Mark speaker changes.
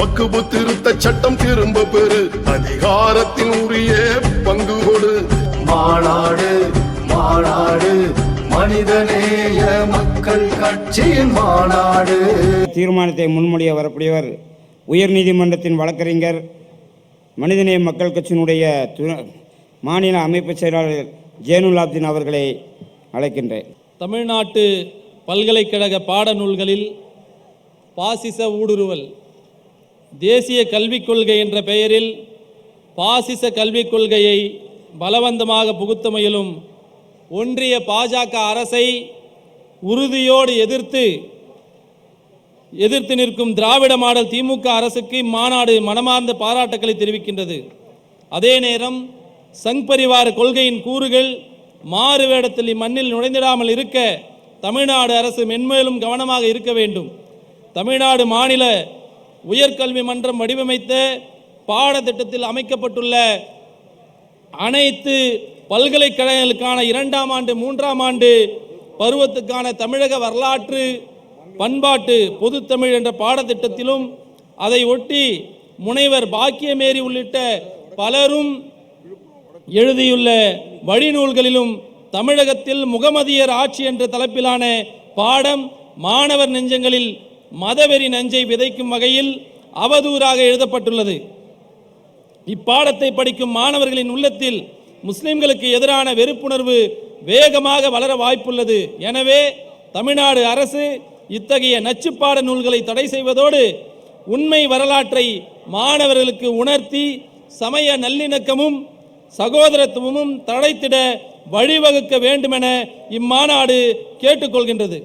Speaker 1: வக்குபு திருத்த சட்டம் திரும்ப பெறு, அதிகாரத்தின் உரிய பங்கு கொடு. மாநாடு மாநாடு மனிதநேய மக்கள் கட்சியின் மாநாடு.
Speaker 2: தீர்மானத்தை முன்மொழிய வரக்கூடியவர் உயர்நீதிமன்றத்தின் வழக்கறிஞர், மனிதநேய மக்கள் கட்சியினுடைய மாநில அமைப்பு செயலாளர் ஜேனுலாப்தீன் அவர்களை அழைக்கின்றேன்.
Speaker 3: தமிழ்நாட்டு பல்கலைக்கழக பாடநூல்களில் பாசிச ஊடுருவல், தேசிய கல்விக் கொள்கை என்ற பெயரில் பாசிச கல்விக் கொள்கையை பலவந்தமாக புகுத்த முயலும் ஒன்றிய பாஜக அரசை உறுதியோடு எதிர்த்து நிற்கும் திராவிட மாடல் திமுக அரசுக்கு இம்மாநாடு மனமார்ந்த பாராட்டுக்களை தெரிவிக்கின்றது. அதே நேரம் சங் பரிவார கொள்கையின் கூறுகள் மாறு வேடத்தில் இம்மண்ணில் நுழைந்திடாமல் இருக்க தமிழ்நாடு அரசு மென்மேலும் கவனமாக இருக்க வேண்டும். தமிழ்நாடு மாநில உயர்கல்வி மன்றம் வடிவமைத்த பாடத்திட்டத்தில் அமைக்கப்பட்டுள்ள அனைத்து பல்கலைக்கழகங்களுக்கான 2ஆம் ஆண்டு 3ஆம் ஆண்டு பருவத்துக்கான தமிழக வரலாற்று பண்பாட்டு பொதுத்தமிழ் என்ற பாடத்திட்டத்திலும் அதை ஒட்டி முனைவர் பாக்கியமேரி உள்ளிட்ட பலரும் எழுதியுள்ள வழிநூல்களிலும் தமிழகத்தில் முகமதியர் ஆட்சி என்ற தலைப்பிலான பாடம் மாணவர் நெஞ்சங்களில் மதவெறி நஞ்சை விதைக்கும் வகையில் அவதூறாக எழுதப்பட்டுள்ளது. இப்பாடத்தை படிக்கும் மாணவர்களின் உள்ளத்தில் முஸ்லிம்களுக்கு எதிரான வெறுப்புணர்வு வேகமாக வளர வாய்ப்புள்ளது. எனவே தமிழ்நாடு அரசு இத்தகைய நச்சுப்பாட நூல்களை தடை செய்வதோடு உண்மை வரலாற்றை மாணவர்களுக்கு உணர்த்தி சமய நல்லிணக்கமும் சகோதரத்துவமும் தழைத்திட வழிவகுக்க வேண்டுமென இம்மாநாடு கேட்டுக்கொள்கின்றது.